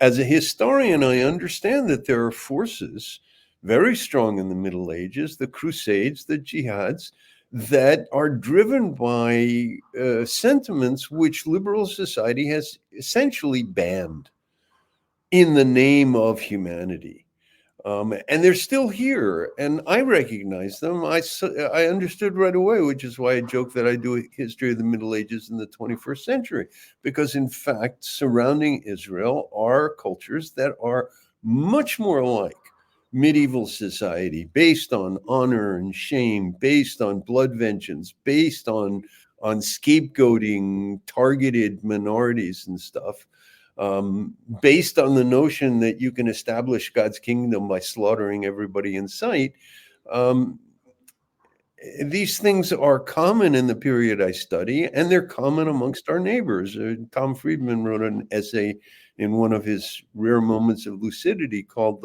as a historian, I understand that there are forces very strong in the Middle Ages, the Crusades, the jihads, that are driven by sentiments which liberal society has essentially banned in the name of humanity. And they're still here, and I recognize them. I understood right away, which is why I joke that I do a history of the Middle Ages in the 21st century, because in fact, surrounding Israel are cultures that are much more like medieval society, based on honor and shame, based on blood vengeance, based on scapegoating targeted minorities and stuff. Based on the notion that you can establish God's kingdom by slaughtering everybody in sight. These things are common in the period I study, and they're common amongst our neighbors. Tom Friedman wrote an essay in one of his rare moments of lucidity called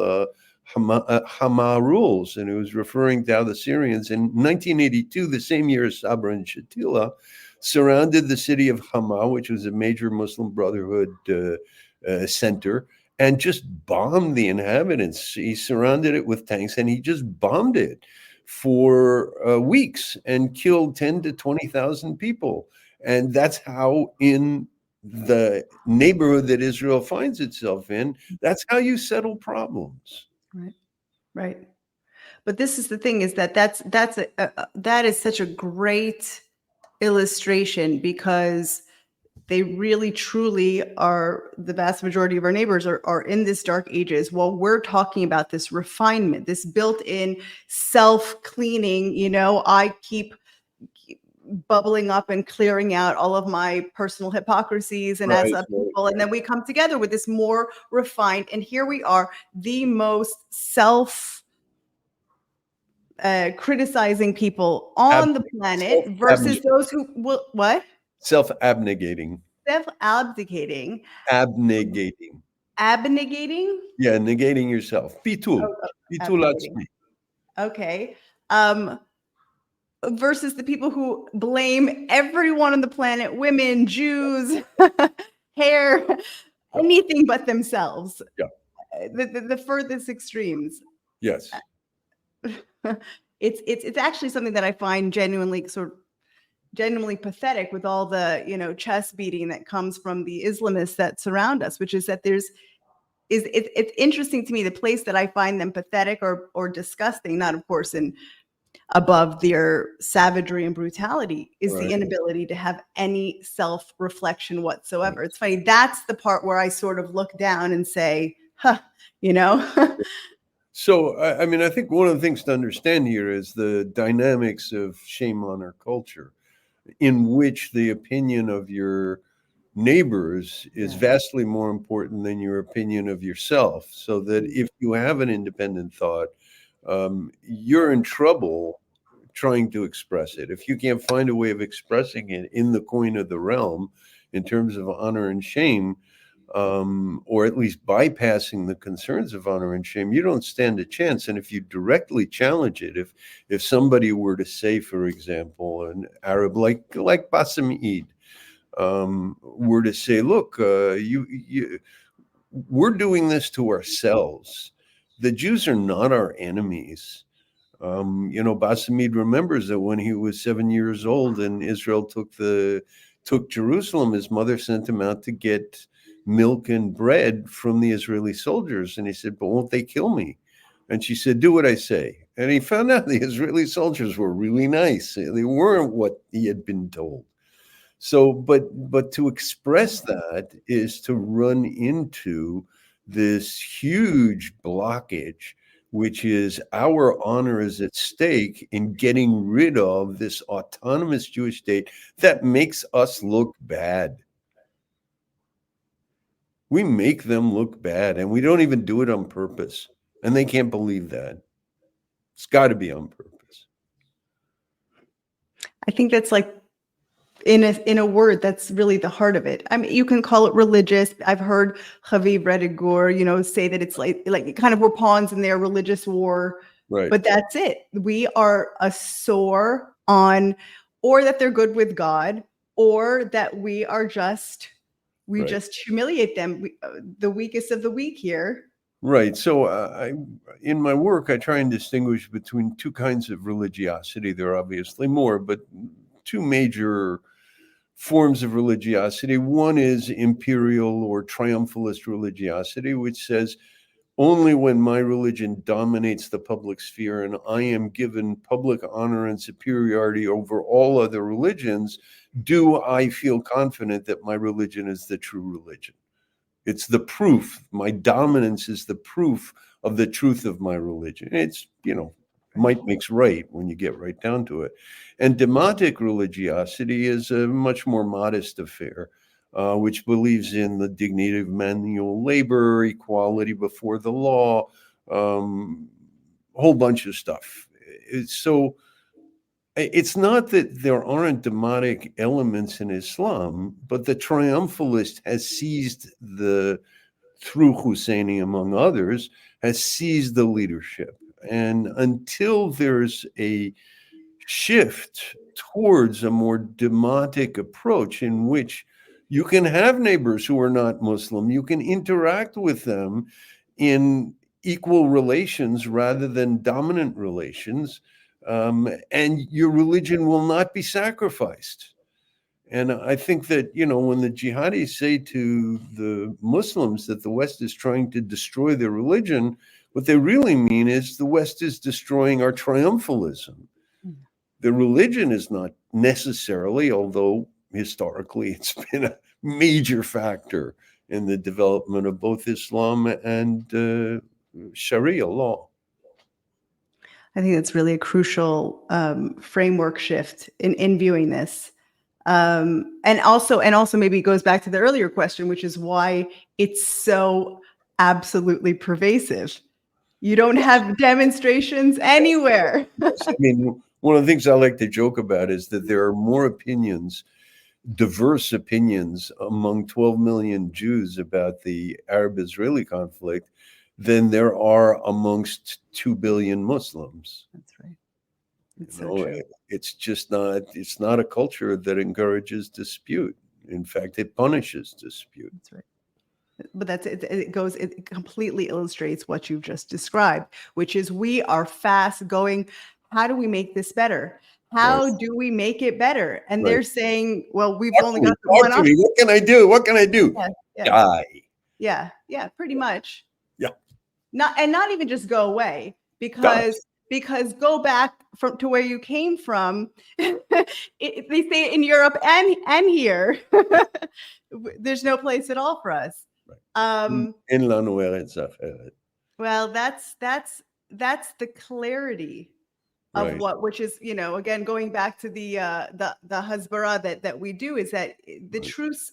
Hama Rules, and it was referring to how the Syrians in 1982, the same year as Sabra and Shatila, surrounded the city of Hama, which was a major Muslim Brotherhood center, and just bombed the inhabitants. He surrounded it with tanks, and he just bombed it for weeks and killed 10 to 20,000 people. And that's how, in the neighborhood that Israel finds itself in, that's how you settle problems. Right. But this is the thing, is that is such a great illustration, because they really truly are, the vast majority of our neighbors are in this dark ages, while we're talking about this refinement, this built-in self-cleaning. You know, I keep bubbling up and clearing out all of my personal hypocrisies and as a people, and then we come together with this more refined, and here we are, the most criticizing people on the planet versus those who will what? Self-abnegating. Self-abdicating. Abnegating. Abnegating? Yeah, negating yourself. Bitul. Bitul atzmi. Okay. Versus the people who blame everyone on the planet, women, Jews, hair, anything but themselves. Yeah. The furthest extremes. Yes. It's actually something that I find genuinely pathetic, with all the, you know, chest beating that comes from the Islamists that surround us, which is that it's interesting to me, the place that I find them pathetic or disgusting, not of course above their savagery and brutality, is the inability to have any self-reflection whatsoever. It's funny, that's the part where I sort of look down and say, huh, you know. So, I mean, I think one of the things to understand here is the dynamics of shame honor culture, in which the opinion of your neighbors is vastly more important than your opinion of yourself. So that if you have an independent thought, you're in trouble trying to express it. If you can't find a way of expressing it in the coin of the realm, in terms of honor and shame, or at least bypassing the concerns of honor and shame, you don't stand a chance. And if you directly challenge it, if somebody were to say, for example, an Arab like Bassem Eid, were to say, look, we're doing this to ourselves. The Jews are not our enemies. Bassem Eid remembers that when he was 7 years old and Israel took Jerusalem, his mother sent him out to get milk and bread from the Israeli soldiers. And he said, but won't they kill me? And she said, do what I say. And he found out the Israeli soldiers were really nice. They weren't what he had been told. So, but to express that is to run into this huge blockage, which is our honor is at stake in getting rid of this autonomous Jewish state that makes us look bad. We make them look bad, and we don't even do it on purpose. And they can't believe that. It's got to be on purpose. I think that's like, in a word, that's really the heart of it. I mean, you can call it religious. I've heard Haviv Redigur, say that it's like kind of we're pawns in their religious war. Right. But that's it. We are a sore on, or that they're good with God, or that we are just humiliate them. The weakest of the weak here. Right. So in my work, I try and distinguish between two kinds of religiosity. There are obviously more, but two major forms of religiosity. One is imperial or triumphalist religiosity, which says only when my religion dominates the public sphere and I am given public honor and superiority over all other religions, do I feel confident that my religion is the true religion. It's the proof. My dominance is the proof of the truth of my religion. It's, might makes right when you get right down to it. And demotic religiosity is a much more modest affair, which believes in the dignity of manual labor, equality before the law, a whole bunch of stuff. So it's not that there aren't demotic elements in Islam, but the triumphalist has seized through Husseini, among others, has seized the leadership. And until there's a shift towards a more demotic approach in which you can have neighbors who are not Muslim, you can interact with them in equal relations rather than dominant relations, and your religion will not be sacrificed. And I think that, when the jihadis say to the Muslims that the West is trying to destroy their religion, what they really mean is the West is destroying our triumphalism. The religion is not necessarily, although historically it's been a major factor in the development of both Islam and Sharia law. I think that's really a crucial framework shift in viewing this. And also maybe it goes back to the earlier question, which is why it's so absolutely pervasive. You don't have demonstrations anywhere. I mean, one of the things I like to joke about is that there are more opinions, diverse opinions among 12 million Jews about the Arab-Israeli conflict than there are amongst 2 billion Muslims. That's right. It's so true. It's not a culture that encourages dispute. In fact, it punishes dispute. That's right. But it completely illustrates what you've just described, which is we are fast going, how do we make this better? How do we make it better? And they're saying, well, we've only got the one option. What can I do? What can I do? Yeah. Die. Yeah, pretty much. Yeah. Not even just go away, because go back to where you came from. They say in Europe and here, there's no place at all for us. In לנו ארץ אחרת. Well, that's the clarity of which is, again, going back to the hasbara that we do, is that the truth,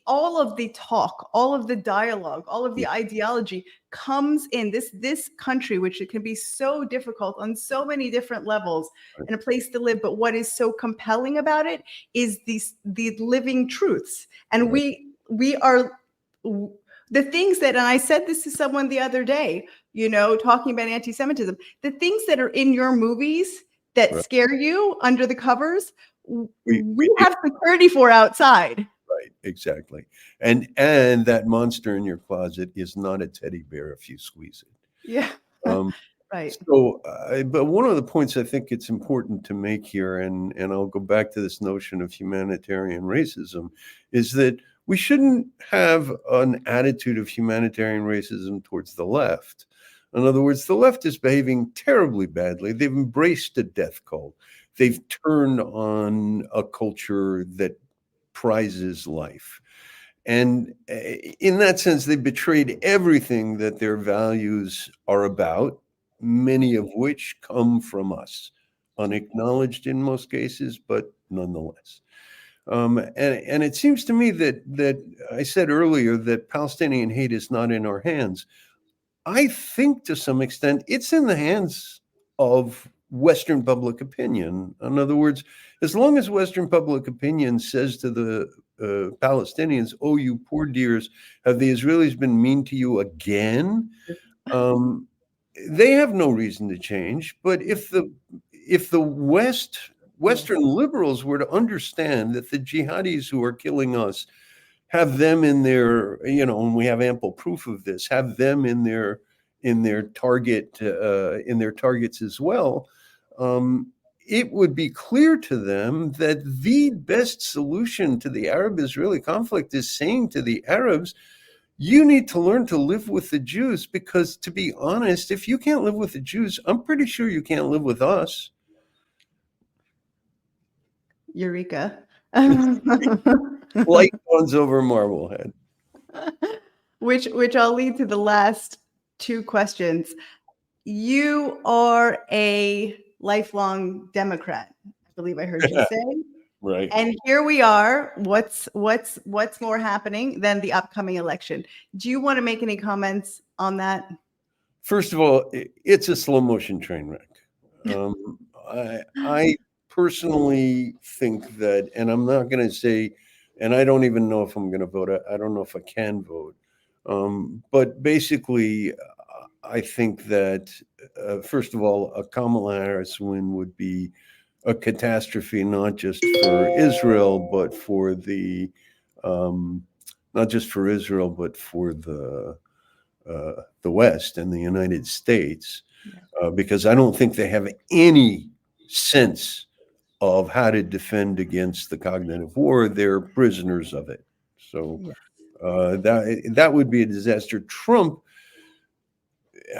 all of the talk, all of the dialogue, all of the ideology comes in this country, which it can be so difficult on so many different levels and a place to live. But what is so compelling about it is the living truths. And we are the things that, and I said this to someone the other day, talking about anti-Semitism, the things that are in your movies that Right. scare you under the covers, We we have security for outside. Right, exactly. And that monster in your closet is not a teddy bear if you squeeze it. Yeah. Um, Right. So, but one of the points I think it's important to make here, and I'll go back to this notion of humanitarian racism, is that we shouldn't have an attitude of humanitarian racism towards the left. In other words, the left is behaving terribly badly. They've embraced a death cult. They've turned on a culture that prizes life. And in that sense, they betrayed everything that their values are about, many of which come from us, unacknowledged in most cases, but nonetheless. And it seems to me that I said earlier that Palestinian hate is not in our hands. I think to some extent it's in the hands of Western public opinion. In other words, as long as Western public opinion says to the Palestinians, "Oh, you poor dears, have the Israelis been mean to you again?" They have no reason to change. But if the Western liberals were to understand that the jihadis who are killing us have them in their, and we have ample proof of this, have them in their targets as well, it would be clear to them that the best solution to the Arab-Israeli conflict is saying to the Arabs, you need to learn to live with the Jews, because to be honest, if you can't live with the Jews, I'm pretty sure you can't live with us. Eureka. Light dawns over Marblehead. Which I'll lead to the last two questions. You are a lifelong Democrat, I believe I heard you say. Right. And here we are. What's more happening than the upcoming election? Do you want to make any comments on that? First of all, it's a slow motion train wreck. I personally think that, and I'm not going to say, and I don't even know if I'm going to vote. I don't know if I can vote. But basically, I think that, first of all, a Kamala Harris win would be a catastrophe, not just for Israel, but for the, not just for Israel, but for the West and the United States, because I don't think they have any sense of how to defend against the cognitive war. They're prisoners of it. So that would be a disaster. Trump,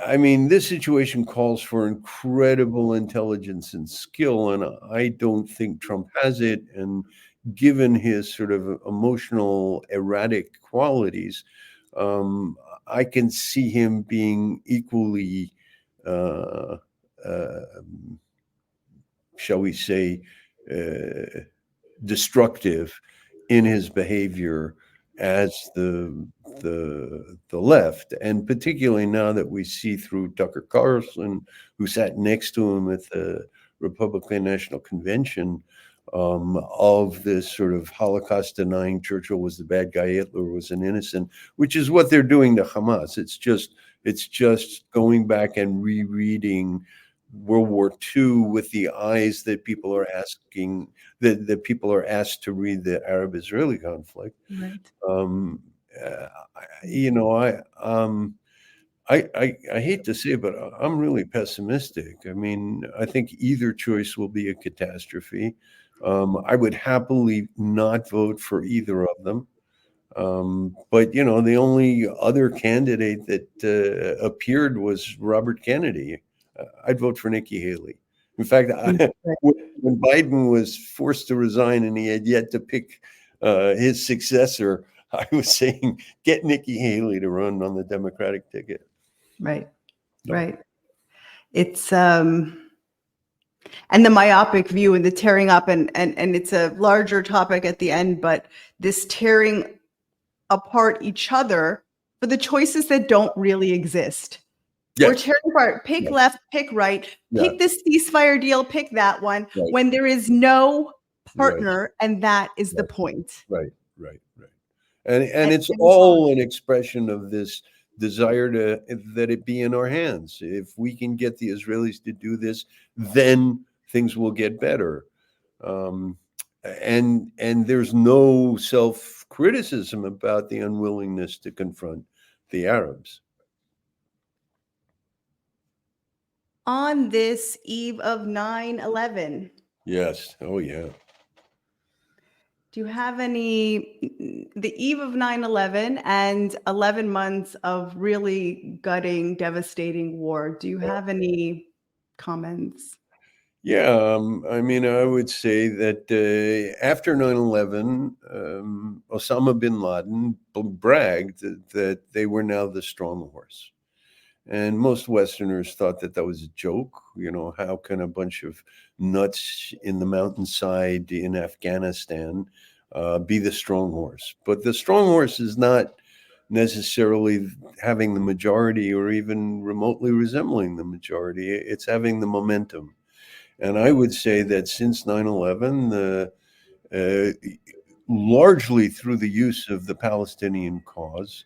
I mean, this situation calls for incredible intelligence and skill, and I don't think Trump has it. And given his sort of emotional, erratic qualities, I can see him being equally, shall we say, destructive in his behavior as the left, and particularly now that we see through Tucker Carlson, who sat next to him at the Republican National Convention, of this sort of Holocaust denying Churchill was the bad guy, Hitler was an innocent, which is what they're doing to Hamas. It's just going back and rereading World War II with the eyes that people are asking, that people are asked to read the Arab-Israeli conflict. Right. I hate to say it, but I'm really pessimistic. I mean, I think either choice will be a catastrophe. I would happily not vote for either of them. But, the only other candidate that appeared was Robert Kennedy. I'd vote for Nikki Haley. In fact, when Biden was forced to resign and he had yet to pick his successor, I was saying, get Nikki Haley to run on the Democratic ticket. Right. Right. It's and the myopic view and the tearing up, and it's a larger topic at the end, but this tearing apart each other for the choices that don't really exist. Yes. Or tearing apart, pick left, pick right, pick this ceasefire deal, pick that one, when there is no partner, and that is the point. Right. And it's And all an expression of this desire that it be in our hands. If we can get the Israelis to do this, then things will get better. Um, and there's no self-criticism about the unwillingness to confront the Arabs. on this eve of 9/11, Yes. Oh, yeah. do you have the eve of 9/11 and 11 months of really gutting, devastating war, do you have any comments? Yeah, I mean, I would say that after 9/11, Osama bin Laden bragged that they were now the strong horse. And most Westerners thought that that was a joke. You know, how can a bunch of nuts in the mountainside in Afghanistan be the strong horse? But the strong horse is not necessarily having the majority or even remotely resembling the majority. It's having the momentum. And I would say that since 9/11, uh, largely through the use of the Palestinian cause,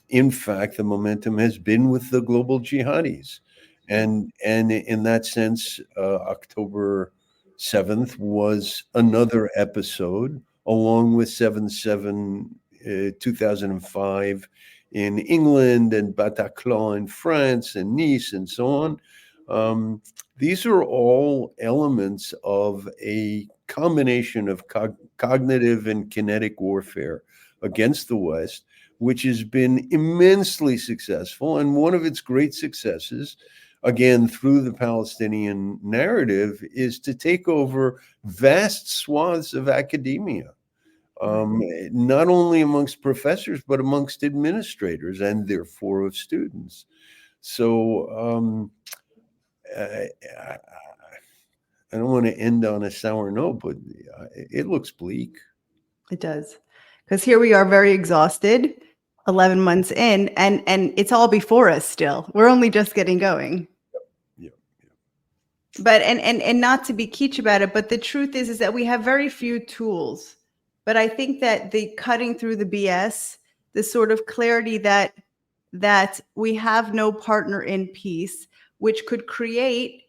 in fact, the momentum has been with the global jihadis. And in that sense, October 7th was another episode, along with 7/7, 2005 in England and Bataclan in France and Nice and so on. These are all elements of a combination of cognitive and kinetic warfare against the West, which has been immensely successful. And one of its great successes, again, through the Palestinian narrative, is to take over vast swaths of academia, not only amongst professors, but amongst administrators and therefore of students. So I don't want to end on a sour note, but it looks bleak. It does. Because here we are very exhausted, 11 months in, and it's all before us still. We're only just getting going. Yeah. But and not to be kitsch about it, but the truth is that we have very few tools. But I think that the cutting through the BS, the sort of clarity that we have no partner in peace, which could create,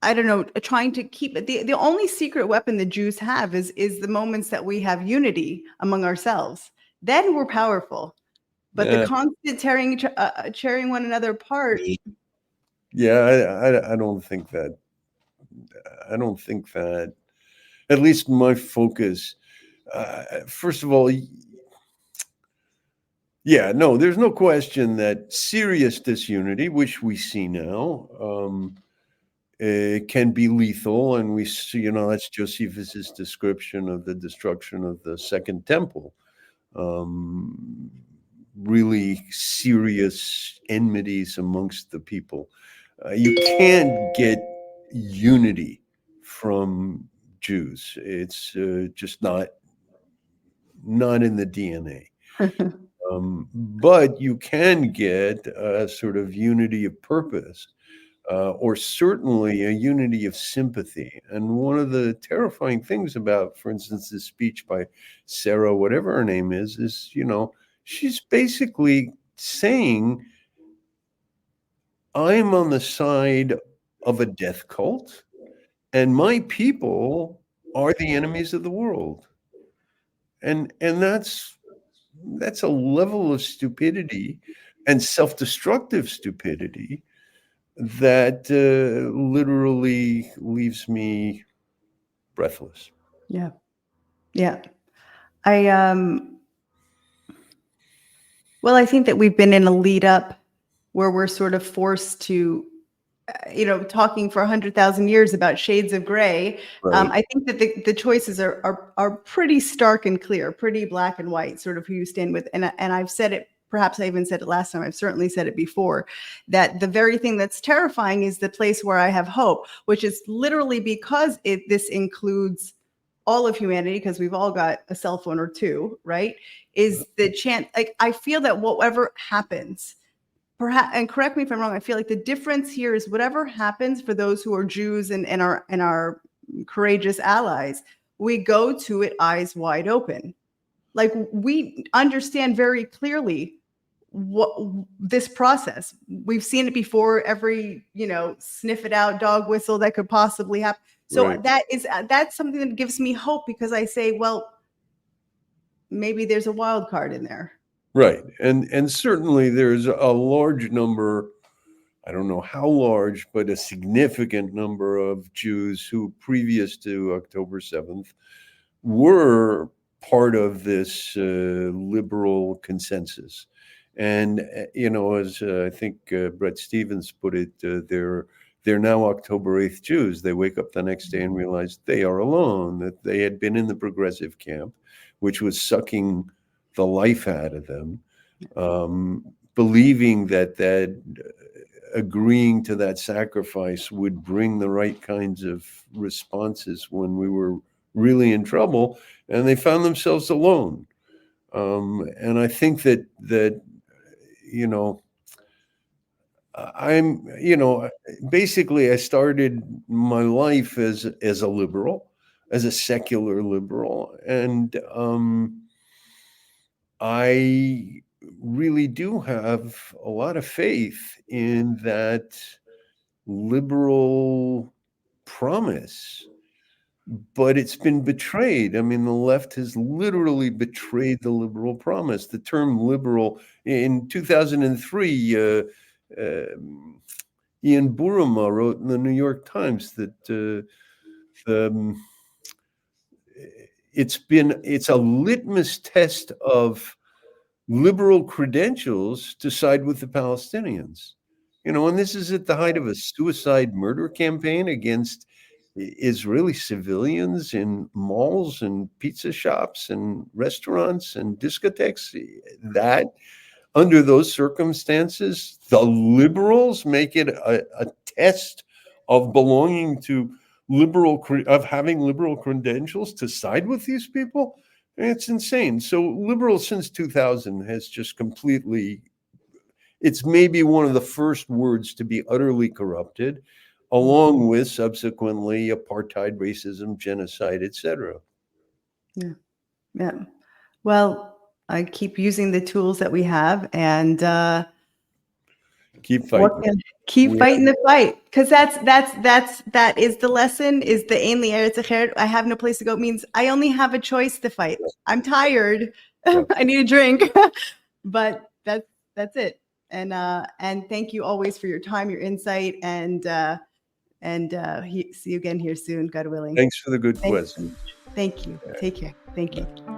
I don't know, trying to keep it. The only secret weapon the Jews have is the moments that we have unity among ourselves. Then we're powerful. But the constant tearing one another apart. Yeah, I don't think that. I don't think that. At least my focus. First of all, yeah, no, there's no question that serious disunity, which we see now, can be lethal. And we see, you know, that's Josephus's description of the destruction of the Second Temple. Really serious enmities amongst the people. You can't get unity from Jews. It's just not in the DNA. But you can get a sort of unity of purpose, or certainly a unity of sympathy. And one of the terrifying things about, for instance, this speech by Sarah, whatever her name is, you know, she's basically saying, I'm on the side of a death cult, and my people are the enemies of the world. And that's a level of stupidity and self-destructive stupidity that literally leaves me breathless. Yeah. Well, I think that we've been in a lead up where we're sort of forced to, talking for 100,000 years about shades of gray. Right. I think that the choices are pretty stark and clear, pretty black and white, sort of who you stand with. And I've said it, perhaps I even said it last time, I've certainly said it before, that the very thing that's terrifying is the place where I have hope, which is literally because this includes all of humanity, because we've all got a cell phone or two, right? Is the chance, like, I feel that whatever happens, perhaps, and correct me if I'm wrong, I feel like the difference here is whatever happens for those who are Jews and our courageous allies, we go to it eyes wide open. Like, we understand very clearly what this process. We've seen it before. Every, sniff it out dog whistle that could possibly happen. So Right. that's something that gives me hope, because I say, well, maybe there's a wild card in there. Right. And certainly there's a large number, I don't know how large, but a significant number of Jews who, previous to October 7th, were part of this liberal consensus. And, as I think Bret Stephens put it, they're now October 8th Jews. They wake up the next day and realize they are alone, that they had been in the progressive camp, which was sucking the life out of them, believing that agreeing to that sacrifice would bring the right kinds of responses when we were really in trouble, and they found themselves alone. And I think that I'm, basically I started my life as a liberal, as a secular liberal, and I really do have a lot of faith in that liberal promise, but it's been betrayed. I mean, the left has literally betrayed the liberal promise. The term liberal, in 2003, Ian Buruma wrote in the New York Times that it's a litmus test of liberal credentials to side with the Palestinians. And this is at the height of a suicide murder campaign against Israeli civilians in malls and pizza shops and restaurants and discotheques. That, under those circumstances, the liberals make it a test of belonging to of having liberal credentials to side with these people. It's insane. So liberal since 2000 has just completely, it's maybe one of the first words to be utterly corrupted, along with subsequently apartheid, racism, genocide, etc. Yeah. Well, I keep using the tools that we have, and keep fighting. Keep fighting the fight, because that is the lesson. Is the Ein li eretz acheret, I have no place to go, means I only have a choice to fight. I'm tired. I need a drink, but that's it. And thank you always for your time, your insight, and see you again here soon, God willing. Thanks for the good question. Thank you. Take care. Thank you.